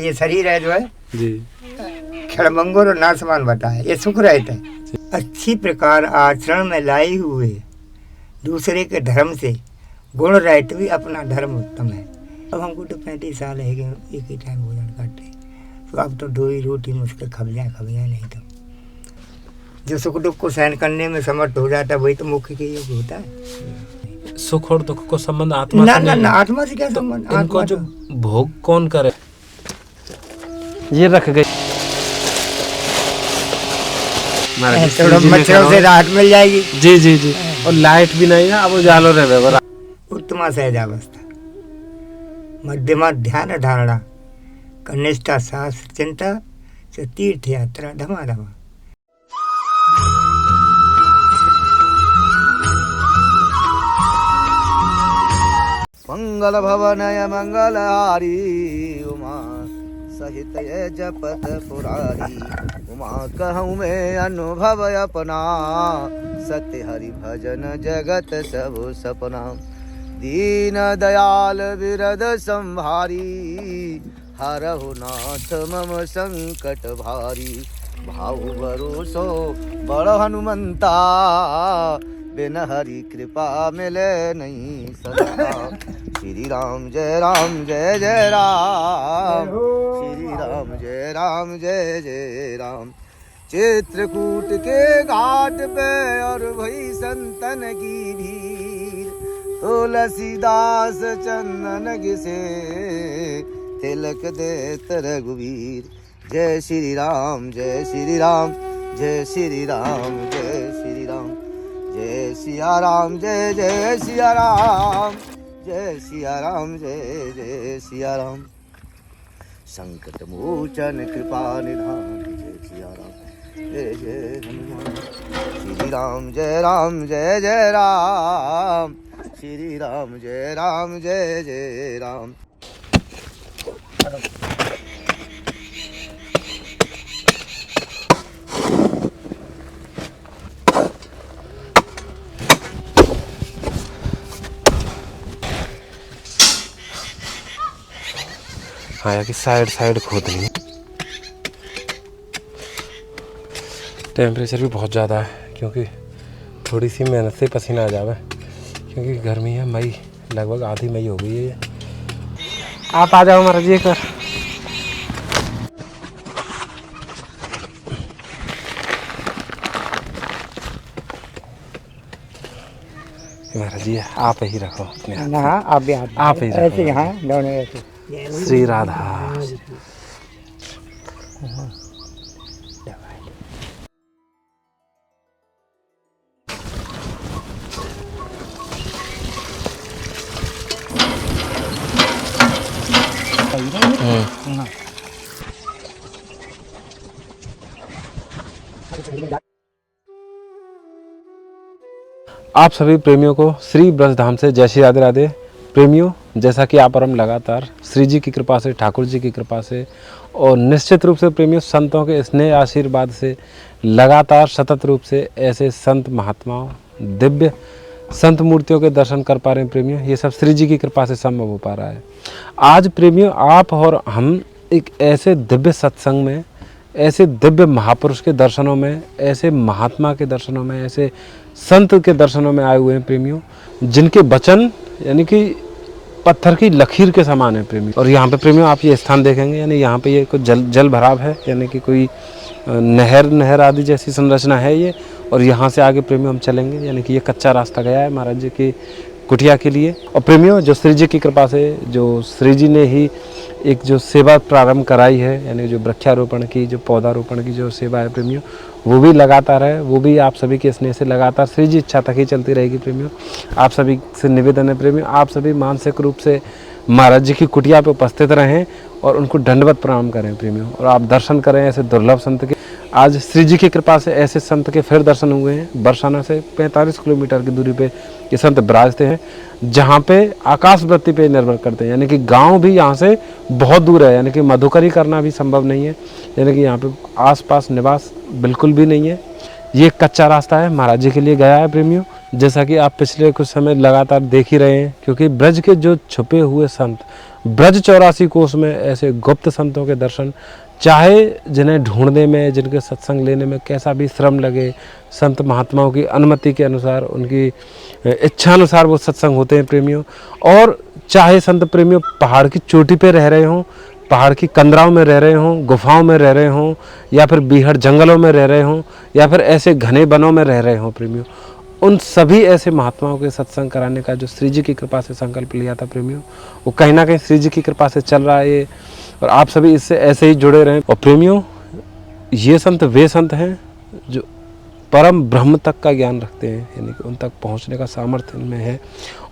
ये शरीर है जो है जी क्षणभंगुर और नासमान बता है, ये सुख रहते हैं। अच्छी प्रकार आचरण में लाई हुए दूसरे के धर्म से गुण रहते भी अपना धर्म उत्तम है। अब हमको तो 35 साल है कि एक ही टाइम भोजन करते हैं, तो अब तो 2 ही रोटी मुश्किल खब जाए नहीं तो जो सुख दुख को सहन करने में समर्थ हो जाता है वही तो मुख्य के योग होता है। सुख और दुख को संबंध आत्मा ना से ना नहीं ना है। आत्मा से क्या तो संबंध? इनको जो तो भोग कौन करे? ये रख गए थोड़ा मच्छरों से राहत मिल जाएगी। जी जी जी। और लाइट भी नहीं है, अब उजालो रहे। उत्तमा सहजावस्था, मध्यमा ध्यान धारणा, कनिष्ठा शास्त्र चिंता से तीर्थ यात्रा धमाधमा। मंगल भवनय मंगलहारी उमा सहित ये जपत पुरारी। उमा कहूँ मैं अनुभव अपना, सत्य हरि भजन जगत सब सपना। दीन दयाल विरद संभारी, हरहु नाथ मम संकट भारी। भाव भरोसो बड़ हनुमंता, बिन हरि कृपा मिले नहीं सदा। श्री राम जय राम जय जय राम, श्री राम जय जय राम। चित्रकूट के घाट पे और भई संतन की भीड़, तुलसीदास चंदन घिसे तिलक देत रघुवीर। जय श्री राम जय श्री राम जय श्री राम जय श्री राम। जय सिया राम जय जय सिया राम, जय सिया राम जय जय सिया राम। संकट मोचन कृपा निधान, जय सिया राम जय जय हनुमान। श्री राम जय जय राम, श्री राम जय जय राम। हाँ कि साइड खोदनी। टेम्परेचर भी बहुत ज़्यादा है क्योंकि थोड़ी सी मेहनत से पसीना आ जावे, क्योंकि गर्मी है। मई लगभग आधी मई हो गई है। आप आ जाओ महाराज जी कर। महाराज जी आप ही रखो अपने हाथ। ना आप भी आप ही ऐसे रखो। यहाँ दोनों ऐसे। श्री राधा। आप सभी प्रेमियों को श्री ब्रजधाम से जय श्री राधे राधे। प्रेमियों, जैसा कि आप और हम लगातार श्री जी की कृपा से, ठाकुर जी की कृपा से और निश्चित रूप से प्रेमियों संतों के स्नेह आशीर्वाद से लगातार सतत रूप से ऐसे संत महात्माओं, दिव्य संत मूर्तियों के दर्शन कर पा रहे हैं प्रेमियों। ये सब श्री जी की कृपा से संभव हो पा रहा है। आज प्रेमियों आप और हम एक ऐसे दिव्य सत्संग में, ऐसे दिव्य महापुरुष के दर्शनों में, ऐसे महात्मा के दर्शनों में, ऐसे संत के दर्शनों में आए हुए हैं प्रेमियों, जिनके वचन यानी कि पत्थर की लकीर के समान है प्रेमियों। और यहाँ पे प्रेमियों आप ये स्थान देखेंगे, यानी यहाँ पे ये कुछ जल भराव है, यानी कि कोई नहर आदि जैसी संरचना है ये। और यहाँ से आगे प्रेमियों हम चलेंगे, यानी कि ये कच्चा रास्ता गया है महाराज जी की कुटिया के लिए। और प्रेमियों जो श्री जी की कृपा से, जो श्री जी ने ही एक जो सेवा प्रारंभ कराई है, यानी जो वृक्षारोपण की, जो पौधारोपण की जो सेवा है प्रेमियों, वो भी लगातार है। वो भी आप सभी के स्नेह से लगातार श्री जी इच्छा तक ही चलती रहेगी प्रेमियों। आप सभी से निवेदन है प्रेमियों, आप सभी मानसिक रूप से महाराज जी की कुटिया पे उपस्थित रहें और उनको दंडवत प्रणाम करें प्रेमियों। और आप दर्शन करें ऐसे दुर्लभ संत के। आज श्री जी की कृपा से ऐसे संत के फिर दर्शन हुए हैं। बरसाना से 45 किलोमीटर की दूरी पे ये संत विराजते हैं, जहाँ पे आकाश वृत्ति पे निर्भर करते हैं, यानी कि गांव भी यहाँ से बहुत दूर है, यानी कि मधुकरी करना भी संभव नहीं है, यानी कि यहाँ पे आसपास निवास बिल्कुल भी नहीं है। ये कच्चा रास्ता है, महाराज जी के लिए गया है प्रेमियों। जैसा कि आप पिछले कुछ समय लगातार देख ही रहे हैं, क्योंकि ब्रज के जो छुपे हुए संत, ब्रज 84 कोष में ऐसे गुप्त संतों के दर्शन, चाहे जिन्हें ढूंढने में, जिनके सत्संग लेने में कैसा भी श्रम लगे, संत महात्माओं की अनुमति के अनुसार, उनकी इच्छा अनुसार वो सत्संग होते हैं प्रेमियों। और चाहे संत प्रेमियों पहाड़ की चोटी पे रह रहे हों, पहाड़ की कंदराओं में रह रहे हों, गुफाओं में रह रहे हों, या फिर बीहड़ जंगलों में रह रहे हों, या फिर ऐसे घने वनों में रह रहे हों प्रेमियों, उन सभी ऐसे महात्माओं के सत्संग कराने का जो श्री जी की कृपा से संकल्प लिया था प्रेमियों, वो कहीं ना कहीं श्री जी की कृपा से चल रहा है ये। और आप सभी इससे ऐसे ही जुड़े रहें। और प्रेमियों, ये संत वे संत हैं जो परम ब्रह्म तक का ज्ञान रखते हैं, यानी कि उन तक पहुंचने का सामर्थ्य इनमें है।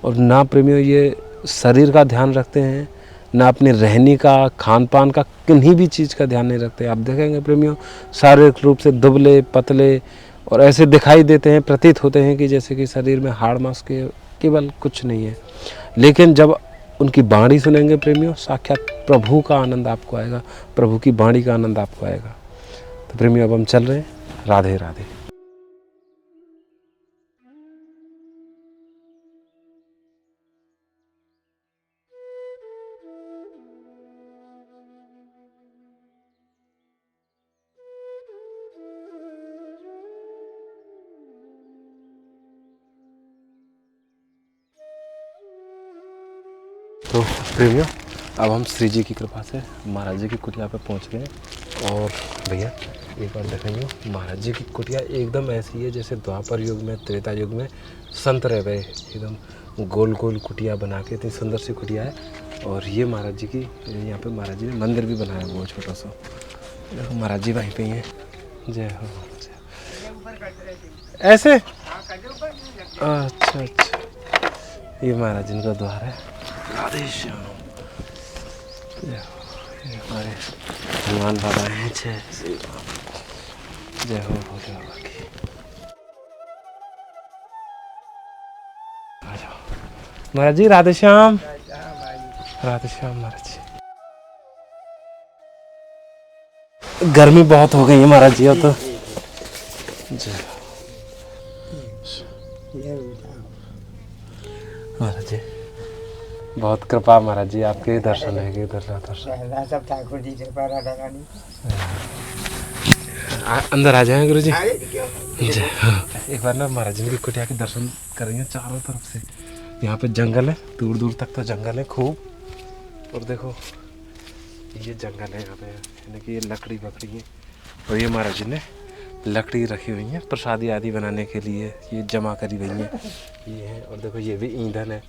और ना प्रेमियों ये शरीर का ध्यान रखते हैं, ना अपनी रहनी का, खान पान का, किन्हीं भी चीज़ का ध्यान नहीं रखते। आप देखेंगे प्रेमियों, शारीरिक रूप से दुबले पतले और ऐसे दिखाई देते हैं, प्रतीत होते हैं कि जैसे कि शरीर में हाड़ मांस के केवल कुछ नहीं है। लेकिन जब उनकी वाणी सुनेंगे प्रेमियों, साक्षात प्रभु का आनंद आपको आएगा, प्रभु की वाणी का आनंद आपको आएगा। तो प्रेमियों, अब हम चल रहे हैं। राधे राधे। तो प्रेमियों, अब हम श्री जी की कृपा से महाराज जी की कुटिया पे पहुंच गए हैं। और भैया एक बार देखेंगे, महाराज जी की कुटिया एकदम ऐसी है जैसे द्वापर युग में, त्रेता युग में संत रह गए, एकदम गोल गोल कुटिया बना के, इतनी सुंदर सी कुटिया है। और ये महाराज जी की, यहाँ पे महाराज जी ने मंदिर भी बनाया हुआ छोटा सा। देखो महाराज जी वहीं पे ही हैं। जय हो। ऐसे अच्छा अच्छा, ये महाराज जी का द्वार है। राधे श्याम। ये हमारे हनुमान बाबा हैं। जय श्री राम। जय हो भोले बाबा की। आ जाओ महाराज जी। राधे श्याम। राधे श्याम महाराज जी। गर्मी बहुत हो गई है महाराज जी अब तो। जय महाराज जी, बहुत कृपा महाराज जी, आपके दर्शन है। दर्शन सब ठाकुर जी कृपा, राधा रानी। अंदर आ जाएं गुरु जी। एक बार ना महाराज जी की कुटिया के दर्शन करेंगे चारों तरफ से। यहाँ पे जंगल है, दूर दूर तक तो जंगल है खूब। और देखो ये जंगल है यहाँ पे, यानी कि ये लकड़ी बकड़ी है। और ये महाराज जी ने लकड़ी रखी हुई है प्रसादी आदि बनाने के लिए, ये जमा करी हुई है ये है। और देखो ये भी ईंधन है,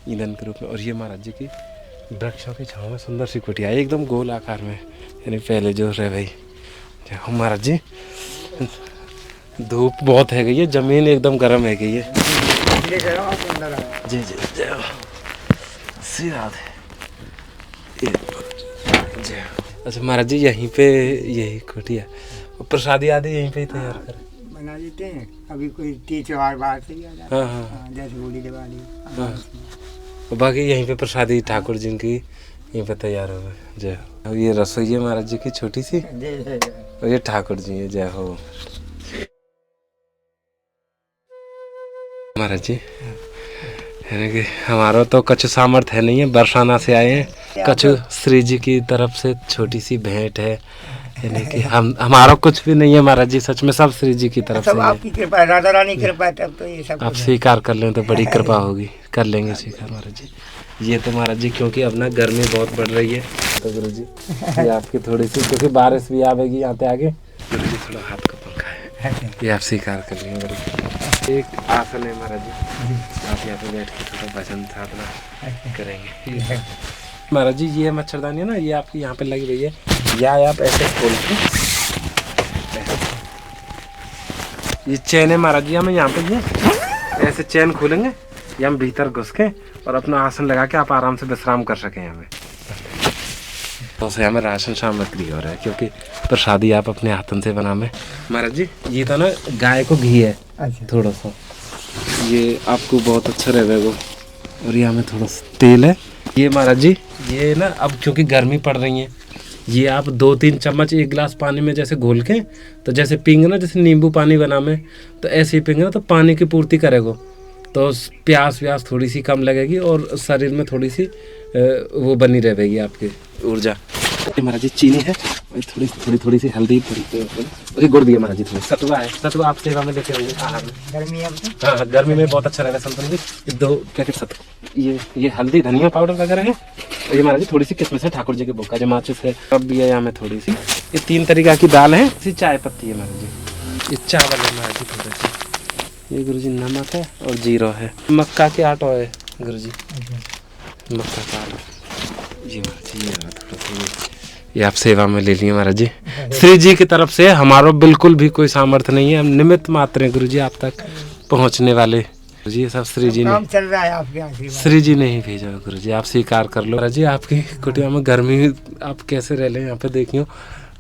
ईंधन के रूप में। और ये महाराज जी की वृक्षों की छाँव में सुंदर सी कुटिया है, एकदम गोल आकार में, यानी पहले जो रह भाई। जय महाराज जी। धूप बहुत है गई है, जमीन एकदम गर्म है गई है। जी जी जय श्री राधे। जय। अच्छा महाराज जी, यहीं पे यही कुटिया, प्रसादी आदि यहीं पे ही तैयार कर बना देते हैं। अभी कोई तीज त्योहार बाहर से ही आ जाता है। हाँ। जैसे होली दिवाली। हाँ, बाकी यहीं पे प्रसादी ठाकुर जी की यहीं पे तैयार हो गए। जय हो। अब ये रसोई है महाराज जी की छोटी सी, और ये ठाकुर जी है। जय हो महाराज जी। यानी कि हमारा तो कछु सामर्थ्य है नहीं है, बरसाना से आए हैं। कछु श्री जी की तरफ से छोटी सी भेंट है, यानी कि हमारा कुछ भी नहीं है महाराज जी, सच में सब श्री जी की तरफ से। सब आपकी कृपा, राधा रानी की कृपा, तब तो ये सब आप स्वीकार कर लें तो बड़ी कृपा होगी। कर लेंगे स्वीकार महाराज जी। ये तो महाराज जी, क्योंकि अब ना गर्मी बहुत बढ़ रही है, तो गुरु जी ये आपकी थोड़ी सी, क्योंकि बारिश भी आवेगी यहाँ पे आगे, गुरु जी थोड़ा हाथ का पंखा है, ये आप स्वीकार कर लेंगे गुरु जी। एक आसन है महाराज जी, आप यहाँ पे बैठ के थोड़ा भजन साधना करेंगे महाराज जी। ये मच्छरदानी है ना, ये आपकी यहाँ पे लगी हुई है, या आप ऐसे खोल के, ये चैन है महाराज जी, हमें यहाँ पे ये ऐसे चैन खोलेंगे, या हम भीतर घुस के और अपना आसन लगा के आप आराम से विश्राम कर सकें हमें। तो से हमें राशन सामग्री हो रहा है, क्योंकि प्रसादी आप अपने हाथों से बना में महाराज जी। ये तो ना गाय को घी है। अच्छा। थोड़ा सा ये आपको बहुत अच्छा रहेगा। और ये हमें थोड़ा सा तेल है ये महाराज जी। ये ना अब क्योंकि गर्मी पड़ रही है, ये आप 2-3 चम्मच एक गिलास पानी में जैसे घोल के, तो जैसे पीएंगे ना, जैसे नींबू पानी बना में, तो ऐसे ही पीएंगे ना तो पानी की पूर्ति करेगा। तो प्यास व्यास थोड़ी सी कम लगेगी और शरीर में थोड़ी सी वो बनी रहेगी आपकी ऊर्जा। महाराज जी चीनी है और थोड़ी सी हल्दी थोड़ी गुड़ भी है महाराज जी, थोड़ी सतुआ है। सतुआ आप सेवा में लेते होंगे आहार में। गर्मी है हाँ गर्मी में बहुत अच्छा रहता है संतन जी। 2 पैकेट सतुआ, ये हल्दी धनिया पाउडर वगैरह है। और ये महाराज जी थोड़ी सी किस्म है ठाकुर जी के भोग का जो माचिस है अब भी है यहाँ में थोड़ी सी। ये 3 तरीका की दाल है। इसी चाय पत्ती है महाराज जी, ये चावल है महाराज जी थोड़े से। ये गुरु जी नमक है और जीरो है। मक्का के आटा है गुरु जी, मक्का का आटा। जी महाराज जी ये आप सेवा में ले लिए महाराज जी। श्री जी की तरफ से हमारा बिल्कुल भी कोई सामर्थ्य नहीं है, हम निमित्त मात्र हैं गुरु जी आप तक पहुंचने वाले। गुरु जी ये सब श्री जी ने, चल रहा है आपके आशीर्वाद। श्री जी ने ही भेजा गुरु जी, आप स्वीकार कर लो। महाराज जी आपकी कुटिया में गर्मी आप कैसे रह लें? यहाँ पे देखियो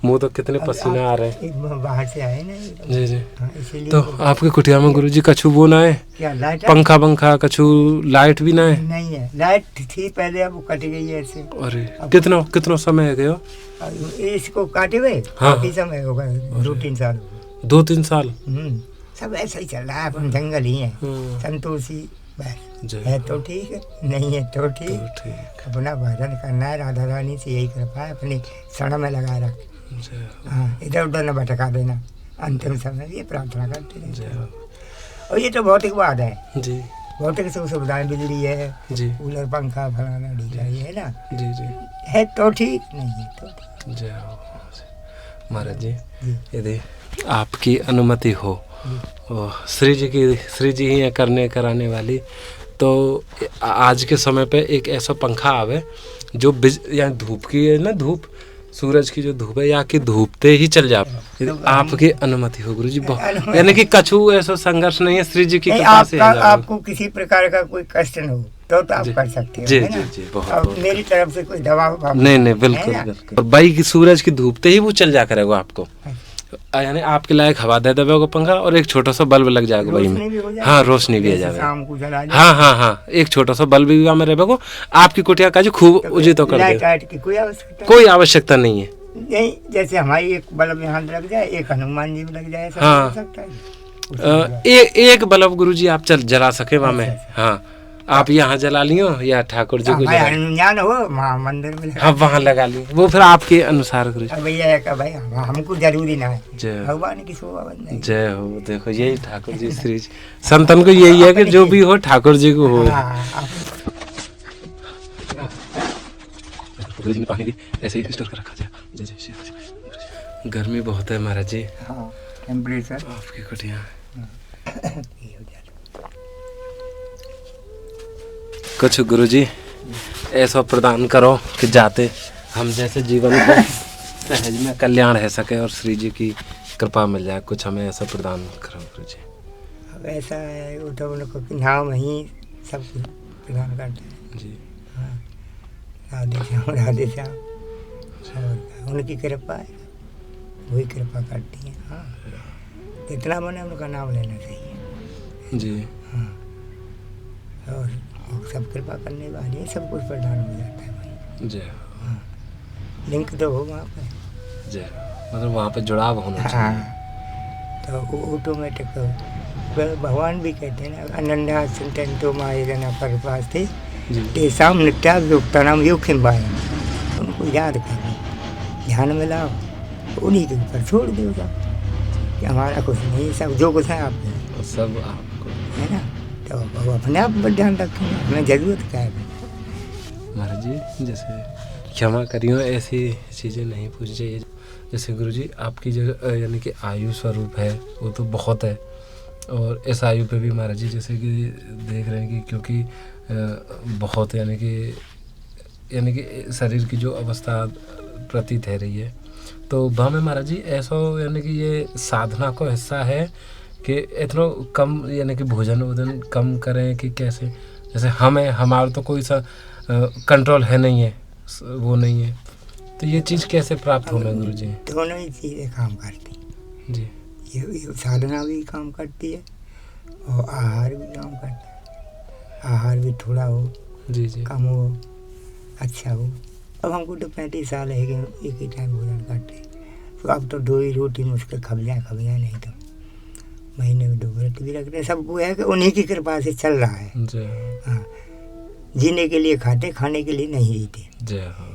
मुँह तो कितने पसीना आ रहे हैं। बाहर से आए ना जी जी। इसीलिए तो आपके कुटिया में गुरु जी कछु वो ना है, क्या लाइट पंखा पंखा कछु लाइट भी ना है? नहीं है, लाइट थी पहले, अब वो कट गई है ऐसे। अरे कितना समय है गयो इसको काटे हुए? हाँ। काफी समय होगा, 2-3 साल। 2-3 साल सब ऐसा ही चल रहा है, अपन जंगल ही है। संतोषी बस है तो ठीक है, नहीं है तो ठीक। अपना भजन करना है, राधा रानी से यही कृपा है, अपनी शरण में लगा रख। हाँ इधर उधर न भटका देना। अंतिम समय ये प्रार्थना करते रहते। और ये तो भौतिक बात है जी, भौतिक सुख सुविधाएं, बिजली है जी, कूलर पंखा फलाना ढीला ये है ना जी जी, है तो ठीक, नहीं है तो ठीक। जय हो महाराज जी। यदि आपकी अनुमति हो और श्री जी ही है करने कराने वाली, तो आज के समय पे एक ऐसा पंखा आवे जो यहाँ धूप की है ना, धूप सूरज की जो धूप है या कि धूपते ही चल जाए। यदि आपकी अनुमति हो गुरु जी, बहुत यानी कि कछु ऐसा संघर्ष नहीं है, श्री जी की कृपा से आपको किसी प्रकार का कोई कष्ट न हो तो आप कर सकते हो। जी जी जी, बहुत मेरी तरफ से कोई दबाव नहीं बिल्कुल। भाई की सूरज की धूपते ही वो चल जा करेगा आपको, यानी आपके लायक हवा दे देगा पंखा और एक छोटा सा बल्ब लग जाएगा वही में। हाँ रोशनी भी आ जाएगा। हाँ एक छोटा सा बल्ब भी में रहेगा, आपकी कुटिया का जो खूब उजित तो कर दे। कोई आवश्यकता नहीं है। नहीं जैसे हमारी एक बल्ब यहाँ लग जाए, एक हनुमान जी में लग जाए। हाँ एक बल्ब गुरु जी आप जला सके वहाँ में। हाँ आप यहाँ जला लियो या ठाकुर जी को ज्ञान हो वहाँ मंदिर में, हाँ वहाँ लगा लियो, वो फिर आपके अनुसार गुरु जी। भैया भाई हमको जरूरी ना है, भगवान की शोभा बन जाए। जय हो। देखो यही ठाकुर जी श्री संतन को यही है कि जो भी हो ठाकुर जी को हो। पानी ऐसे ही स्टोर कर रखा जाए। जय जय। गर्मी बहुत है महाराज जी। टेम्परेचर आपकी कुटिया कुछ गुरु जी ऐसा प्रदान करो कि जाते हम जैसे जीवन को सहज में कल्याण रह सके और श्री जी की कृपा मिल जाए, कुछ हमें ऐसा प्रदान करो गुरु जी। अब ऐसा है वो तो उनको नाम ही सब कुछ प्रदान करते हैं जी। हाँ राधे श्याम और उनकी कृपा है, वही कृपा करती है। हाँ जितना बने उनका नाम लेना चाहिए जी। हाँ और सब कृपा करने वाली है, सब कुछ प्रदान हो जाता है भाई। जय। हाँ लिंक तो हो वहाँ पे। जय मतलब वहाँ पे जुड़ाव होना चाहिए। हाँ तो ऑटोमेटिक भगवान भी कहते हैं ना, अनन्या चिंतन्तो मायजना परपास थे तेसाम नित्याभियुक्तानाम योगक्षेम भाई। उनको याद करो, ध्यान में लाओ, उन्हीं के ऊपर छोड़ दो सब कि हमारा कुछ नहीं, सब जो कुछ है आप सब आपको है ना। तो वो अपने आप पर ध्यान रखेंगे, हमें जरूरत क्या है। महाराज जी जैसे क्षमा करियो ऐसी चीज़ें नहीं पूछनी चाहिए। जैसे गुरु जी आपकी जो यानी कि आयु स्वरूप है वो तो बहुत है, और इस आयु पे भी महाराज जी जैसे कि देख रहे हैं कि क्योंकि बहुत यानी कि शरीर की जो अवस्था प्रतीत है रही है, तो वहाँ में महाराज जी ऐसा यानी कि ये साधना का हिस्सा है कि इतना कम यानी कि भोजन वोजन कम करें कि कैसे। जैसे हमें हमारा तो कोई सा कंट्रोल है नहीं है, वो नहीं है, तो ये चीज़ कैसे प्राप्त होना गुरु जी? दोनों ही चीज़ें काम करती जी। ये साधना भी काम करती है और आहार भी काम करता है। आहार भी थोड़ा हो जी जी, कम हो अच्छा हो। अब हमको तो 35 साल है कि एक ही टाइम भोजन करते, तो अब तो 2 ही रोटी मुश्किल खब जाए नहीं तो महीने में 2 व्रत भी रखते हैं। सब वो है कि उन्हीं की कृपा से चल रहा है। जय हो, हाँ, जीने के लिए खाते, खाने के लिए नहीं जीते। जय हो।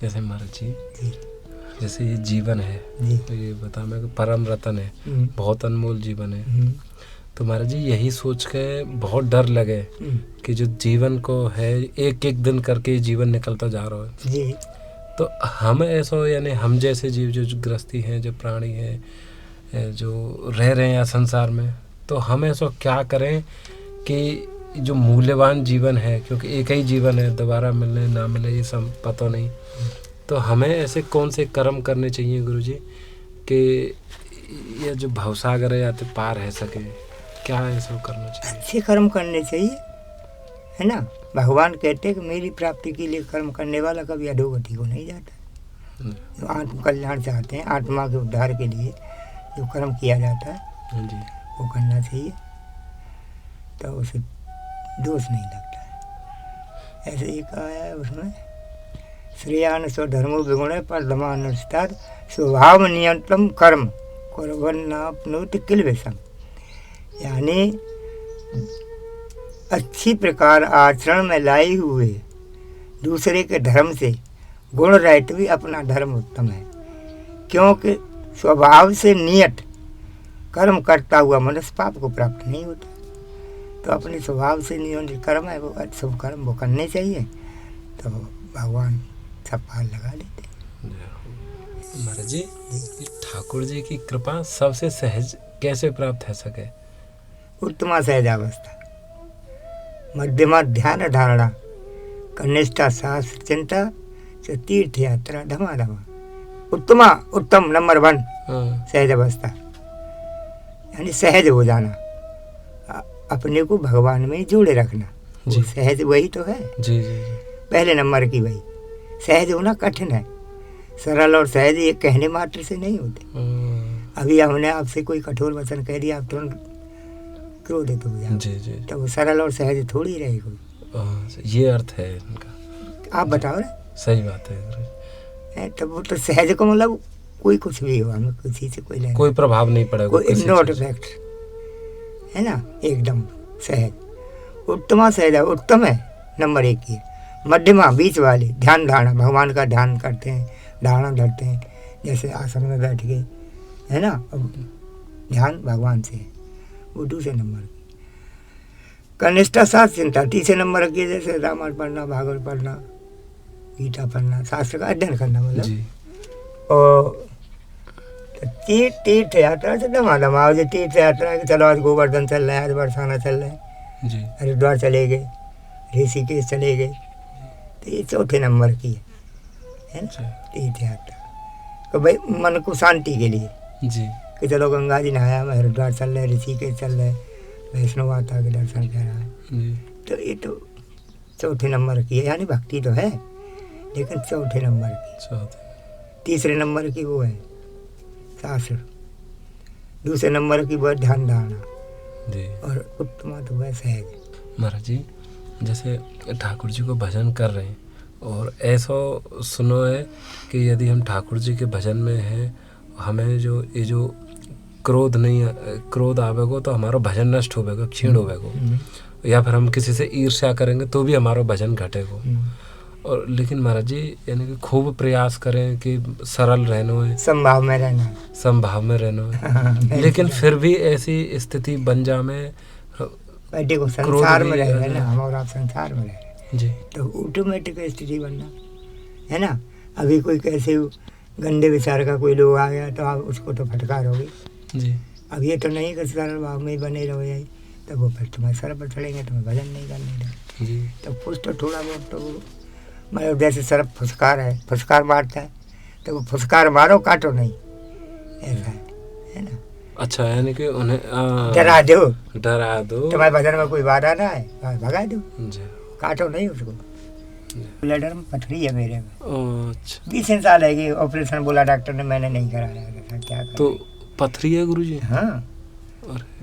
जैसे महाराज जी, जी जैसे ये जीवन है, जी। तो ये बता मैं कि परम रतन है, बहुत अनमोल जीवन है। हम्म, तो महाराज जी यही सोच के बहुत डर लगे कि जो जीवन को है एक एक दिन करके ये जीवन निकलता जा रहा है। जी तो हम ऐसा, यानी हम जैसे जीव जो गृहस्थी हैं, जो प्राणी हैं, जो रह रहे हैं संसार में, तो हम ऐसा क्या करें कि जो मूल्यवान जीवन है, क्योंकि एक ही जीवन है, दोबारा मिलने ना मिले ये सब पता नहीं, तो हमें ऐसे कौन से कर्म करने चाहिए गुरुजी कि ये जो भवसागर है याते पार रह सके, क्या ऐसा करना चाहिए? अच्छे कर्म करने चाहिए, है ना। भगवान कहते हैं कि मेरी प्राप्ति के लिए कर्म करने वाला कभी अधोगति को नहीं जाता। जो आत्म कल्याण चाहते हैं, आत्मा के उद्धार के लिए जो कर्म किया जाता है जी, वो करना चाहिए, तो उसे दोष नहीं लगता है। ऐसे एक आया है उसमें, श्रेयान स्वधर्मो विगुण परधमानुष्ठात् स्वभाव नियंत्रण कर्म कुर्वन्नाप्नोति किल विषम। यानी अच्छी प्रकार आचरण में लाई हुए दूसरे के धर्म से गुण रहित भी अपना धर्म उत्तम है, क्योंकि स्वभाव से नियत कर्म करता हुआ मनुष्य पाप को प्राप्त नहीं होता। तो अपने स्वभाव से नियत कर्म है वो शुभ कर्म वो करने चाहिए, तो भगवान सब पार लगा लेते हैं। महाराज जी ठाकुर जी की कृपा सबसे सहज कैसे प्राप्त हो सके? उत्तमा सहजावस्था, मध्यमा ध्यान धारणा, कनिष्ठा शास्त्र चिंता, तीर्थ यात्रा धमाधमा। उत्तमा उत्तम नंबर 1 सहज अवस्था, यानी सहज हो जाना, अपने को भगवान में जोड़े रखना। वो सहज वही तो है। जी जी जी। पहले नंबर की वही सहज होना कठिन है। सरल और सहज ये कहने मात्र से नहीं होते। अभी हमने आपसे कोई कठोर वचन कह दिया, आप तुरंत क्रोधित हो जाओ, जी जी। तो वो सरल और सहज थोड़ी रहे कोई। ये अर्थ है इनका। आप बताओ ना। सही बात है। तो वो तो सहज को मतलब कोई कुछ भी हो, हमें किसी से कोई लेना, कोई प्रभाव नहीं पड़ेगा, कोई नॉट इफेक्ट, है ना, एकदम सहज। उत्तमा सहज उत्तम है नंबर 1 की। मध्यमा बीच वाली ध्यान धारणा, भगवान का ध्यान करते हैं, धारणा धरते हैं, जैसे आसन में बैठ के, है ना, ध्यान भगवान से, वो दूसरे नंबर की। कनिष्ठा शास्त्र चिंता तीसरे नंबर की, जैसे रामायण पढ़ना, भागवत पढ़ना, गीता पढ़ना, शास्त्र का अध्ययन करना मतलब। और तीर्थ यात्रा से धमाधमा आओ, जो तीर्थ यात्रा है, चलो आज गोवर्धन चल रहा है, आज बरसाना चल रहा है जी, हरिद्वार चले गए, ऋषिकेश चले गए, तो ये चौथे नंबर की है ना तीर्थ यात्रा। तो भाई मन को शांति के लिए जी, कि चलो गंगा जी नहाया, मैं हरिद्वार चल रहे, ऋषिकेश चल रहे, वैष्णो माता के दर्शन कर रहा है, जी। तो ये तो चौथे नंबर की है, यानी भक्ति तो है लेकिन चौथे नंबर की। तीसरे नंबर की वो है शास्त्र, दूसरे नंबर की वो ध्यान धारणा, जी। और उत्तमा तो वह सहज। महाराज जी जैसे ठाकुर जी को भजन कर रहे हैं, और ऐसा सुनो है कि यदि हम ठाकुर जी के भजन में हैं, हमें जो ये जो क्रोध आवेगो तो हमारा भजन नष्ट होवेगा, क्षीण होवेगो, या फिर हम किसी से ईर्ष्या करेंगे तो भी हमारा भजन घटेगो। और लेकिन महाराज जी यानी कि खूब प्रयास करें कि सरल रहना है, संभाव में रहना, संभाव में रहना है, लेकिन फिर भी ऐसी स्थिति बन जा में देखो संसार में रह रहे ना हम, और आप संसार में रह रहे जी, तो ऑटोमेटिक स्थिति बनना है ना। अभी कोई कैसे गंदे विचार का कोई लोग आ गया तो आप उसको तो फटकारोगे जी। अब ये तो नहीं कि सरल भाव में ही बने रहो जाए, तब वो फिर तुम्हें सर पर चढ़ेंगे, तुम्हें भजन नहीं करने दें। जी। तो कुछ तो थोड़ा बहुत तो मतलब जैसे सरफ फुसकार है, फुसकार मारता है तो वो फुसकार मारो, काटो नहीं, ऐसा है ना। अच्छा, यानी कि उन्हें डरा दो, तुम्हारे भजन में कोई बाधा ना है, भगा दो, काटो नहीं उसको। ब्लडर में पथरी है मेरे में, अच्छा। 20 साल है कि ऑपरेशन बोला डॉक्टर ने, मैंने नहीं कराया, क्या तो पथरी है गुरुजी? हाँ,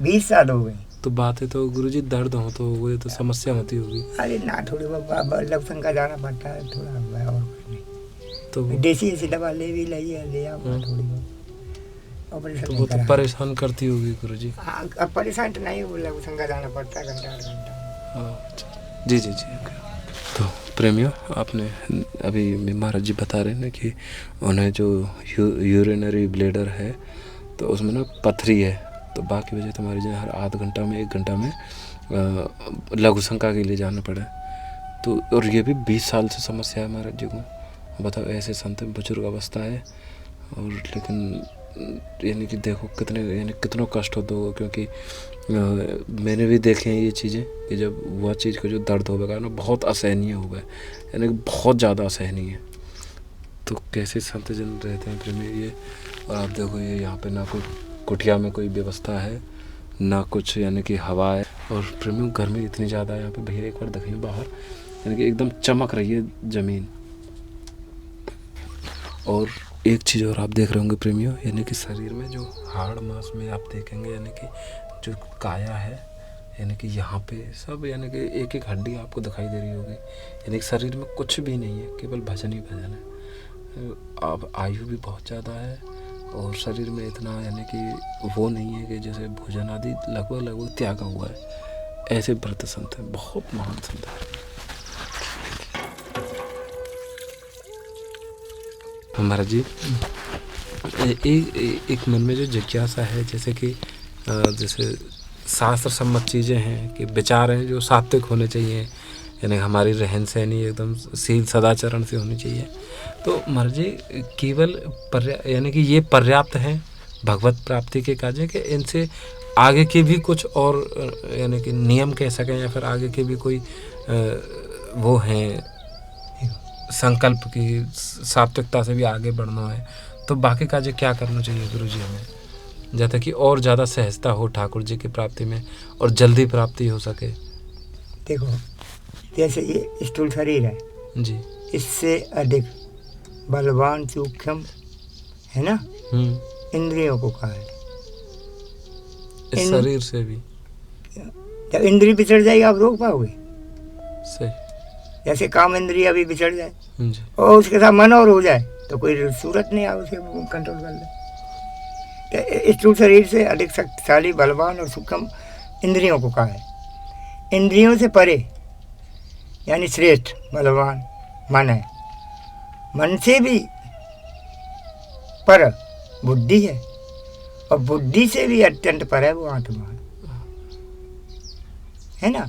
20 साल हो गए। तो बात है तो गुरुजी दर्द हो तो वो तो समस्या होती होगी। अरे ना, थोड़ी लक्षण का जाना पड़ता है थोड़ा, और कुछ नहीं। तो देसी ऐसी दवा ले भी ली है, ले आओ थोड़ी बहुत, ऑपरेशन तो नहीं वो तो करा। परेशान करती होगी गुरुजी। हाँ, अब परेशान तो नहीं, वो लघु शंका जाना पड़ता है घंटा 8 घंटा। हाँ, अच्छा। जी जी जी ओके। तो प्रेमियों, आपने अभी महाराज जी बता रहे हैं ना कि उन्हें जो यूरिनरी ब्लैडर है तो उसमें ना पथरी है, तो बाकी वजह तुम्हारी जो हर आध घंटा में 1 घंटा में लघु शंका के लिए जाना पड़ा। तो और ये भी 20 साल से समस्या है महाराज जी को। बताओ, ऐसे संत बुजुर्ग अवस्था है और लेकिन यानी कि देखो कितने यानी कितना कष्ट होता होगा, क्योंकि मैंने भी देखे हैं ये चीज़ें कि जब वह चीज़ का जो दर्द होगा ना बहुत असहनीय होगा, यानी कि बहुत ज़्यादा असहनीय। तो कैसे संत जन रहते हैं प्रेमी ये। और आप देखो ये यहाँ पे ना कोई कुटिया में कोई व्यवस्था है ना कुछ, यानी कि हवा है। और प्रेमियों गर्मी इतनी ज़्यादा है यहाँ पे, भैया एक बार देखिए बाहर, यानी कि एकदम चमक रही है ज़मीन। और एक चीज़ और आप देख रहे होंगे प्रेमियों, यानी कि शरीर में जो हाड़ मांस में आप देखेंगे, यानी कि जो काया है, यानी कि यहाँ पे सब यानी कि एक एक हड्डी आपको दिखाई दे रही होगी। यानी कि शरीर में कुछ भी नहीं है, केवल भजन ही भजन है। अब आयु भी बहुत ज़्यादा है और शरीर में इतना यानी कि वो नहीं है कि जैसे भोजन आदि लगभग त्यागा हुआ है। ऐसे व्रत संत हैं, बहुत महान संत हैं हमारा जी। एक मन में जो जिज्ञासा है, जैसे कि जैसे शास्त्र सम्मत चीज़ें हैं कि विचार हैं जो सात्विक होने चाहिए, यानी हमारी रहन सहनी एकदम शील सदाचरण से होनी चाहिए। तो महाराज जी केवल यानी कि ये पर्याप्त हैं भगवत प्राप्ति के काज कि इनसे आगे के भी कुछ और यानी कि नियम कह सकें या फिर आगे के भी कोई वो हैं संकल्प की सात्विकता से भी आगे बढ़ना है, तो बाकी काज क्या करना चाहिए गुरु जी हमें, जैसे कि और ज़्यादा सहजता हो ठाकुर जी की प्राप्ति में और जल्दी प्राप्ति हो सके। देखो जैसे ये स्थूल शरीर है जी, इससे अधिक बलवान सूक्ष्म है ना इंद्रियों को कहा है। इस शरीर से भी जब इंद्रिय बिछड़ जाएगी आप रोक पाओगे? सही। जैसे काम इंद्रिय अभी बिछड़ जाए जी, और उसके साथ मन और हो जाए तो कोई सूरत नहीं है उसे कंट्रोल कर ले। तो स्थूल शरीर से अधिक शक्तिशाली बलवान और सूक्ष्म इंद्रियों को कहा है। इंद्रियों से परे यानी श्रेष्ठ बलवान मन है। मन से भी पर बुद्धि है और बुद्धि से भी अत्यंत पर है वो आत्मा है ना।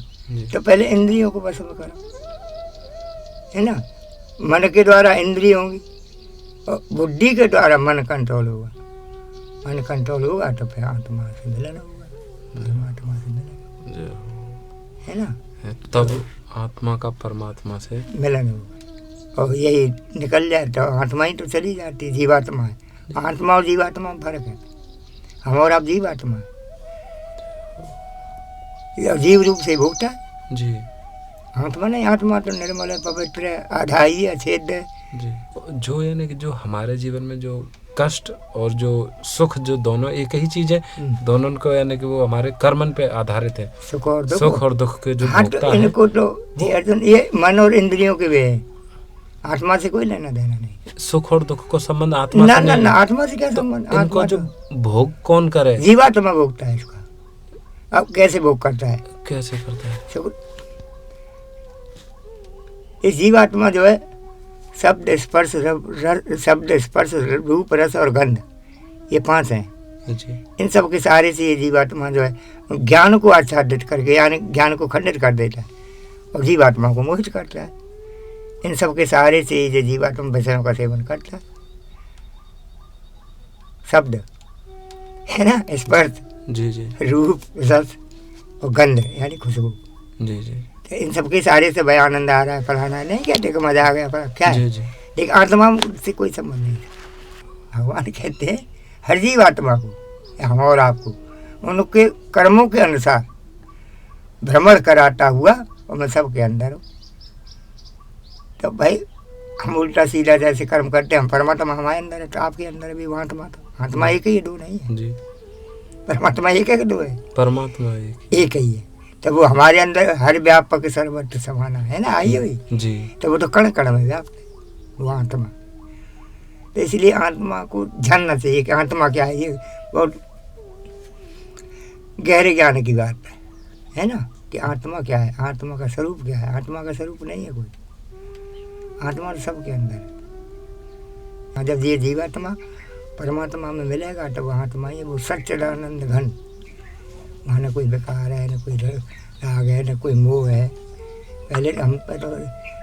तो पहले इंद्रियों को वश में करो है ना। मन के द्वारा इंद्रिय होंगी और बुद्धि के द्वारा मन कंट्रोल होगा। मन कंट्रोल होगा तो फिर आत्मा से मिलन होगा, परमात्मा से मिलन है ना। तब आत्मा का परमात्मा से मिलन होगा और यही निकल जाए तो आत्मा ही तो चली जाती, जीवात्मा है। आत्मा और जीवात्मा में फर्क है। हम और आप जीवात्मा है, जीव रूप से भोगता है जी। आत्मा नहीं। आत्मा तो निर्मल है, पवित्र है, अधाई है, छेद है जी। जो यानी कि जो हमारे जीवन में जो कष्ट और जो सुख जो दोनों एक ही चीज है, दोनों को यानी कि वो हमारे कर्मन पे आधारित है। सुख और दुख, सुख और दुख के जो भोगता है इनको तो अर्जुन ये मन और इंद्रियों के वे है, आत्मा से कोई लेना देना नहीं। सुख और दुख को संबंध आत्मा ना से ना नहीं ना है। आत्मा से क्या तो संबंध? इनको जो भोग कौन करे? जीवात्मा भोगता है इसका। अब कैसे भोग करता है? कैसे करता है? ये जीवात्मा जो है शब्द स्पर्श रूप रस और गंध, ये 5 हैं जी। इन सब के सहारे से ये जीवात्मा जो है ज्ञान को आच्छादित करके यानी ज्ञान को खंडित कर देता है और जीवात्मा को मोहित करता है। इन सब के सहारे से ये जीवात्मा विषयों का सेवन करता है। शब्द है ना, स्पर्श जी जी रूप रस और गंध यानी खुशबू, जी जी तो इन सब के सहारे से भाई आनंद आ रहा है, फलाना नहीं कहते कि मजा आ गया फला क्या है। जी जी लेकिन आत्मा से कोई संबंध नहीं है। भगवान कहते हैं हर जीव आत्मा को, हम और आपको उनके कर्मों के अनुसार भ्रमण कराता हुआ और मैं सबके अंदर हूँ। तो भाई हम उल्टा सीधा जैसे कर्म करते हैं, हम परमात्मा हमारे अंदर है तो आपके अंदर भी वो आत्मा, तो आत्मा एक ही है, 2 नहीं है। जी। परमात्मा एक है कि 2 है? परमात्मा एक ही है। तो वो हमारे अंदर हर व्यापक सर्वत्र समाना है ना, आई हुई जी। तो वो तो कण कण में व्याप्त है वो आत्मा। तो इसलिए आत्मा को जानना चाहिए कि आत्मा क्या है। ये बहुत गहरे ज्ञान की बात है ना, कि आत्मा क्या है, आत्मा का स्वरूप क्या है। आत्मा का स्वरूप नहीं है कोई, आत्मा तो सबके अंदर है। जब ये जीवात्मा परमात्मा में मिलेगा तो वह आत्मा ही है, वो सच्चिदानंद घन। वहाँ न कोई विकार है, न कोई राग है, न कोई मोह है। पहले हम पर तो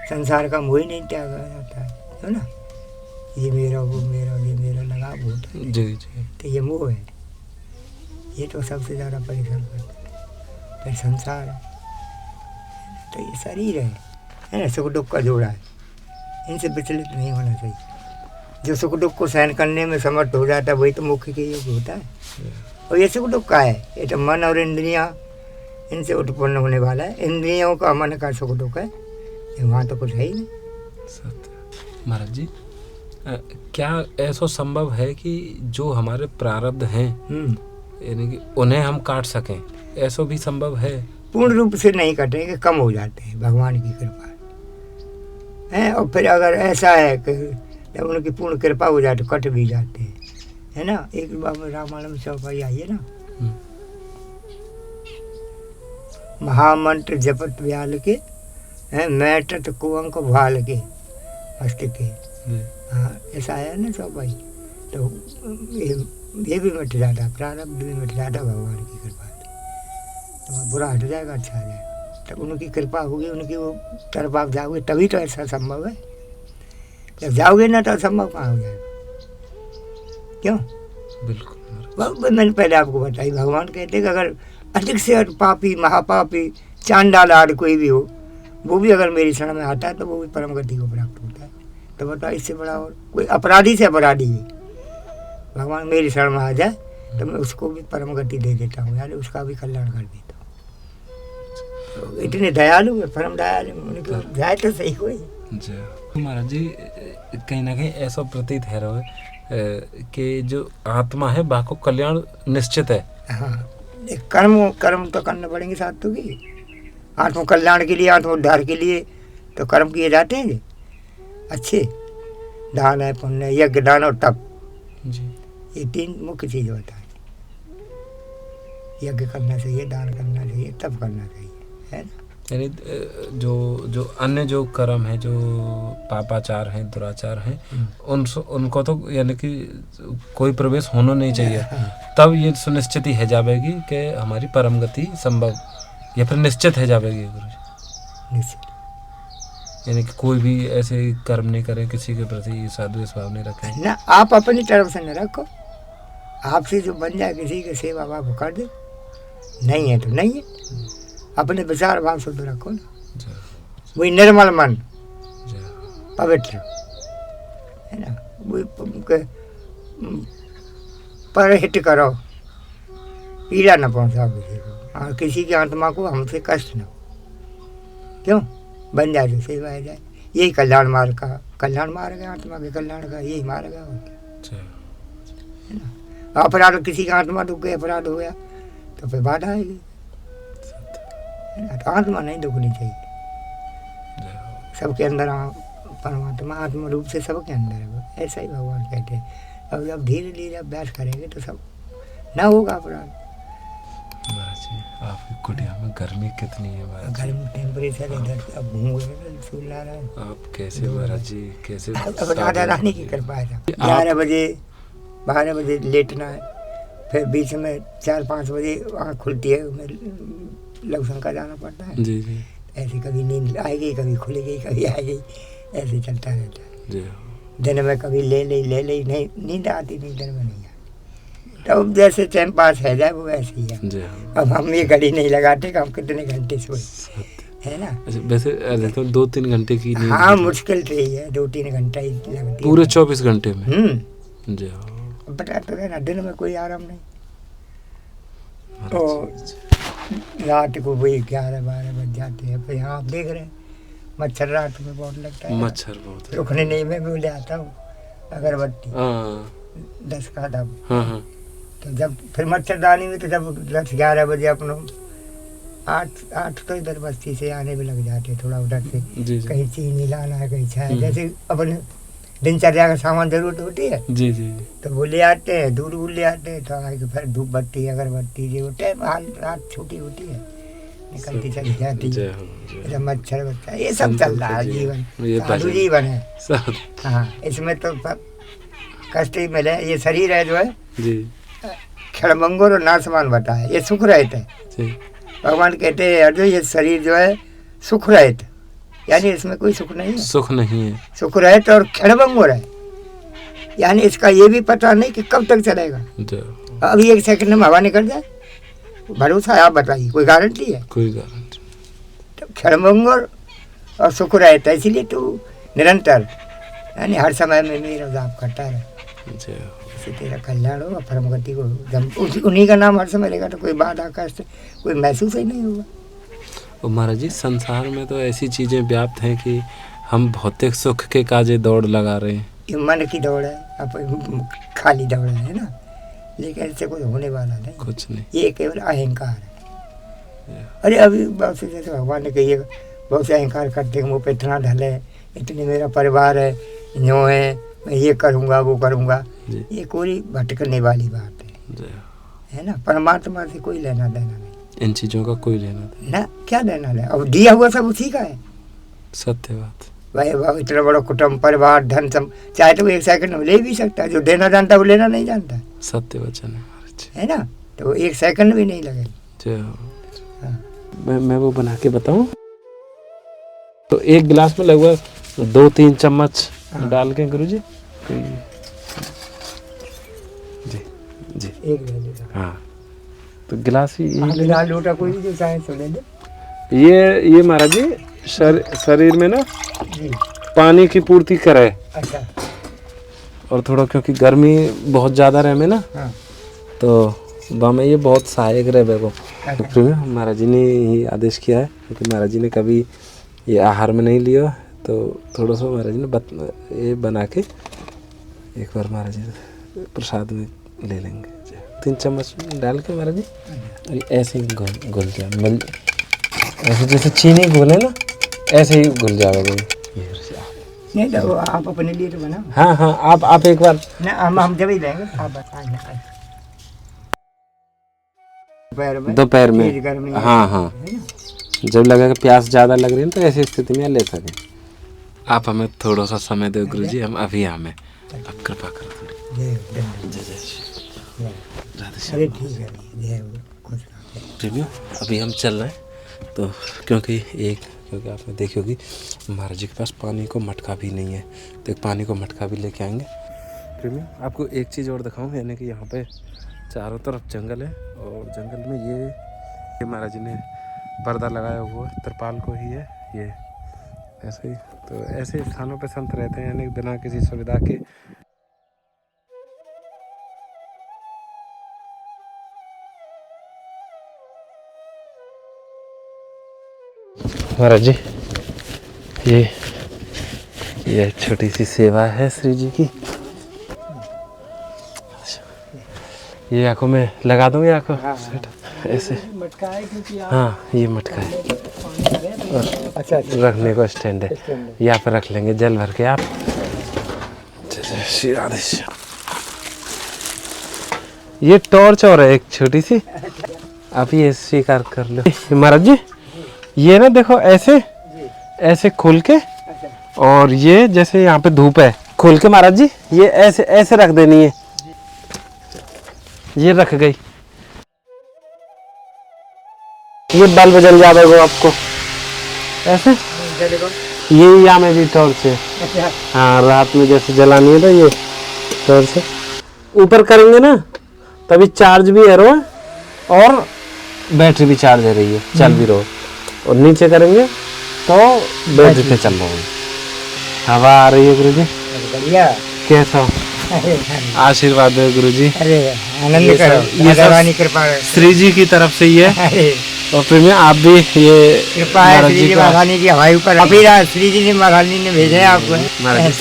संसार का मोह ही नहीं त्यागा जाता है ना, ये मेरा वो मेरा, ये मेरा लगाव होता है। जी जी। तो ये मोह है, ये तो सबसे ज़्यादा परेशान करता है। फिर संसार है, तो ये शरीर है ना, सुख दुख का जोड़ा है, इनसे विचलित नहीं होना चाहिए। जो सुख दुख को सहन करने में समर्थ हो जाता है वही तो मुख्य के योग होता है। और ये सुख दुख का है, ये तो मन और इंद्रियां, इनसे उत्पन्न होने वाला है। इंद्रियों का मन का सुख दुख है, वहाँ तो कुछ है ही नहीं। सत्य। महाराज जी, क्या ऐसा संभव है कि जो हमारे प्रारब्ध हैं यानी कि उन्हें हम काट सकें, ऐसा भी संभव है? पूर्ण रूप से नहीं कटेंगे, कम हो जाते हैं भगवान की कृपा है। और फिर अगर ऐसा है कि जब उनकी पूर्ण कृपा हो जाए तो कट भी जाते हैं, है ना। एक बाबा रामायण चौपाई आई है ना, महामंत्र जपत व्याल के हैं, मैटत कुअंक भाल के मस्त के। हाँ, ऐसा है ना चौपाई। तो ये भी मिट जाता, प्रारब्ध भी मिट जाता भगवान की कृपा से। तो बुरा हट जाएगा, अच्छा आ जाएगा। तब उनकी कृपा होगी, उनकी वो तरफ आप जाओगे तभी तो ऐसा संभव है। जब जाओगे ना तो असंभव कहाँ हो जाएगा, क्यों? बिल्कुल। मैंने पहले आपको बताई, भगवान कहते हैं कि अगर अधिक से अधिक पापी महापापी चांडाल आदि कोई भी हो, वो भी अगर मेरी शरण में आता है तो वो भी परम गति को प्राप्त होता है। तो बताओ इससे बड़ा और कोई अपराधी से अपराधी है, भगवान मेरी शरण में आ जाए तो मैं उसको भी परम गति दे देता हूँ, यानी उसका भी कल्याण कर देता हूँ। तो इतने दयालु है, परम दयालु, उनके जाए तो सही कोई। महाराज जी, कहीं ना कहीं ऐसा प्रतीत है कि जो आत्मा है वह को कल्याण निश्चित है। हाँ, कर्म तो करने पड़ेंगे साथ तो की। आत्म कल्याण के लिए, आत्म उद्धार के लिए तो कर्म किए जाते हैं अच्छे। दान है, पुण्य, यज्ञ, दान और तप जी, ये तीन मुख्य चीज़ होता है। यज्ञ करना चाहिए, दान करना चाहिए, तप करना चाहिए, है ना। यानी जो अन्य जो कर्म है, जो पापाचार हैं, दुराचार हैं, उनको तो यानी कि कोई प्रवेश होना नहीं चाहिए। तब ये सुनिश्चित है जाएगी कि हमारी परम गति संभव, या फिर निश्चित है जाएगी गुरु जी। यानी कि कोई भी ऐसे कर्म नहीं करे, किसी के प्रति साधु भाव नहीं रखें ना। आप अपनी तरफ से न रखो, आपसे जो बन जाए किसी की सेवा भाव कर दे, नहीं है तो नहीं है। अपने विचार भाव शुद्ध रखो ना, वही निर्मल मन, पवित्र, है ना। वही पर हित करो, पीड़ा न पहुंचाओ किसी को, और किसी की आत्मा को हमसे कष्ट न हो, क्यों? बन जाए तो सेवा है जाए। यही कल्याण मार्ग का, कल्याण मार्ग है आत्मा के कल्याण का, यही मार्ग है, है ना। अपराध, किसी का आत्मा दुख गया, अपराध हो गया तो फिर बाधा आएगी, तो आत्मा नहीं दुखनी चाहिए। सबके अंदर परमात्मा आत्मा रूप से सबके अंदर है, ऐसा ही भगवान कहते हैं। अब जब धीरे धीरे अभ्यास करेंगे तो सब ना होगा अपराध। आपकी कुटिया में गर्मी कितनी है महाराज? गर्मी टेम्परेचर इधर अब घूम गए, सूल ला रहा है। आप कैसे महाराज जी, कैसे? अब राधा रानी की कृपा है। 11 बजे 12 बजे लेटना है, फिर बीच में 4-5 बजे आँख खुलती है, लघुशंका जाना पड़ता है। जी जी। ऐसे कभी नींद आएगी, कभी खुलेगी, कभी आएगी, ऐसे चलता रहता है जी। दिन में कभी ले ली नहीं, नींद आती नहीं, दिन में नहीं आती। तो अब जैसे टाइम पास है जाए वो वैसे ही है। जी। अब हम ये घड़ी नहीं लगाते कि हम कितने घंटे सोए, है ना। वैसे तो 2-3 घंटे की नींद? हाँ, मुश्किल तो ही है, 2-3 घंटा ही लगती है पूरे 24 घंटे में। जी। बता तो है ना, दिन में कोई आराम नहीं। तो रात को वही 11-12 बज जाते हैं। फिर यहाँ आप देख रहे हैं मच्छर रात में बहुत लगता है, मच्छर बहुत रुकने नहीं, मैं ले आता हूँ अगरबत्ती 10 का दब। तो जब फिर मच्छरदानी में, तो जब 10-11 बजे अपनों 8 तो इधर बस्ती से आने भी लग जाते, थोड़ा उधर से कहीं चीनी लाना है, कहीं छाया, जैसे अपने दिनचर्या का सामान जरूरत होती है, जी जी तो वो ले आते हैं, दूध वूध ले आते हैं, तो आके फिर धूप बत्ती अगरबत्ती जो टाइम हाल रात छोटी होती है निकलती चली जाती जय है। हो जय इधर मच्छर बच्चा ये सब चल रहा है जीवन, ये साधु भजन। जीवन है। सब हाँ, इसमें तो कष्ट ही मिले। ये शरीर है जो है जी क्षणभंगुर और नाशवान बता है, ये सुख रहित है। जी भगवान कहते हैं अर्जुन ये शरीर जो है सुख रहित, यानी इसमें कोई सुख नहीं है, सुख नहीं है। सुख रहित और क्षणभंगुर है, यानी इसका ये भी पता नहीं कि कब तक चलेगा। जय हो। अभी एक सेकंड में हवा निकल जाए, भरोसा है? आप बताइए, कोई गारंटी है? कोई गारंटी तो क्षणभंगुर और सुख रहता है, इसीलिए तू निरंतर यानी हर समय में मेरा जाप करता है, जय हो। इससे तेरा कल्याण हो और परम गति को जब उन्हीं का नाम हर समय लेगा तो कोई बाधा कष्ट कोई महसूस ही नहीं होगा। और महाराज जी संसार में तो ऐसी चीजें व्याप्त हैं कि हम भौतिक सुख के काजे दौड़ लगा रहे हैं। ये मन की दौड़ है, अब खाली दौड़ है ना, लेकिन इससे कुछ होने वाला नहीं, कुछ नहीं। ये केवल अहंकार है। अरे अभी बहुत से जैसे भगवान ने कही है, बहुत से अहंकार करते हैं, मुँह पे इतना ढल है, इतने मेरा परिवार है, यूँ है, मैं ये करूँगा वो करूँगा, जी ये कोई भटकने वाली बात है, जय हो। है ना। परमात्मा से कोई लेना देना नहीं इन चीजों का कोई लेना था। ना, क्या लेना देना, अब दिया हुआ सब उसी का है। सत्य बात। भाई भाई इतना बड़ा कुटुंब परिवार धन सम चाहे तो वो एक सेकंड में ले भी सकता है, जो देना जानता है वो लेना नहीं जानता, सत्य वचन है महाराज जी। है ना, तो वो एक सेकंड भी नहीं लगे। जय हो। हाँ। मैं वो बना के बताऊं तो एक गिलास में लगभग 2-3 चम्मच डाल के गुरुजी जी जी एक ले लेगा, हाँ तो गिलास ही गिलास लोटा कोई भी जो चाहे तो ले ले। ये महाराज जी शरीर में ना जी पानी की पूर्ति करे, अच्छा, और थोड़ा क्योंकि गर्मी बहुत ज़्यादा रहे में ना, हाँ तो में ये बहुत सहायक रहे बेगो। अच्छा। तो प्रेमी महाराज जी ने ही आदेश किया है, क्योंकि महाराज जी ने कभी ये आहार में नहीं लिया, तो थोड़ा सा महाराज जी ने ये बना के एक बार महाराज जी प्रसाद में ले लेंगे। 3 चम्मच डाल के महाराज जी, और ये ऐसे ही घुल जाए, ऐसे जैसे चीनी घुले ना ऐसे ही घुल जाएगा। नहीं तो आप अपने लिए तो बनाओ। हाँ हाँ आप एक बार ना हम जब ही लेंगे, आप बताएं दोपहर में। तेज गर्मी है, हाँ हाँ है ना? जब लगेगा प्यास ज़्यादा लग रही है तो ऐसी स्थिति में ले सकें। आप हमें थोड़ा सा समय दो गुरुजी, हम अभी हमें आप कृपा करो थोड़ी। जय जय जय श्री राधे श्याम। अरे ठीक है, जय हो, खुश रहो। प्रेमियों अभी हम चल रहे हैं, तो क्योंकि आपने देखी होगी महाराज जी के पास पानी को मटका भी नहीं है, तो एक पानी को मटका भी लेके आएंगे। प्रेमियों आपको एक चीज़ और दिखाऊं, यानी कि यहाँ पे चारों तरफ जंगल है, और जंगल में ये महाराज जी ने पर्दा लगाया हुआ है, तिरपाल को ही है ये ऐसे ही। तो ऐसे स्थानों पे संत रहते हैं, यानी बिना किसी सुविधा के। महाराज जी ये छोटी सी सेवा है श्री जी की, ये आंखों में लगा दूंगी आंखों ऐसे। मटका है क्योंकि हाँ ये मटका है, अच्छा रखने को स्टैंड है, यहाँ पे रख लेंगे जल भर के आप। श्री राधे श्याम। ये टॉर्च और है एक छोटी सी, आप ये स्वीकार कर लो महाराज जी। ये ना देखो ऐसे ऐसे खोल के, और ये जैसे यहाँ पे धूप है खोल के महाराज जी, ये ऐसे ऐसे रख देनी है, ये रख गई, ये बल्ब जल जाएगा आपको ऐसे। ये यहाँ में भी टॉर्च है, हाँ रात में जैसे जलानी है तो ये टॉर्च है। ऊपर करेंगे ना तभी चार्ज भी है रहा, और बैटरी भी चार्ज है रही है, चल भी रहो। और नीचे करेंगे तो बैटरी पे चल रहा है, हवा आ रही है गुरुजी। बढ़िया, कैसा हो? आशीर्वाद है गुरुजी। अरे आनंद करो, ये भगवान की कृपा है। श्री जी की तरफ से ही है, अरे और प्रेमी आप भी ये कृपा है श्री जी महारानी की हवाई ऊपर। अभी श्री जी ने महारानी ने भेजे हैं आपको,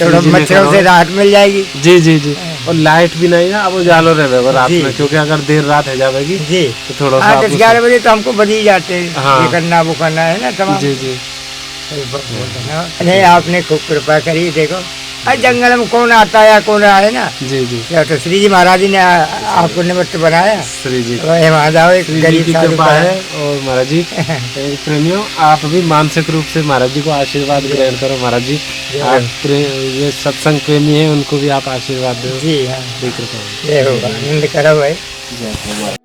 थोड़ा मच्छरों से राहत मिल जाएगी। जी जी जी। और लाइट भी नहीं ना, अब उजालो रहेगा रात जी। में, क्योंकि अगर देर रात है जाएगी जी तो थोड़ा सा 10-11 बजे तो हमको बज ही जाते हैं, हाँ। ये करना वो करना है ना तमाम। जी जी। नहीं आपने खूब कृपा करी, देखो अरे जंगल में कौन आता है कौन आए ना, जी जी। या तो श्री जी महाराज जी ने आपको निमित्त बनाया। श्री जी वहाँ जाओ, एक श्री जी गरीब की साधु कृपा का है। और महाराज जी प्रेमियों, आप भी मानसिक रूप से महाराज जी को आशीर्वाद ग्रहण करो। महाराज जी आप ये सत्संग प्रेमी हैं, उनको भी आप आशीर्वाद दो। जी हाँ, कृपा ये होगा, आनंद करो भाई। जय हो।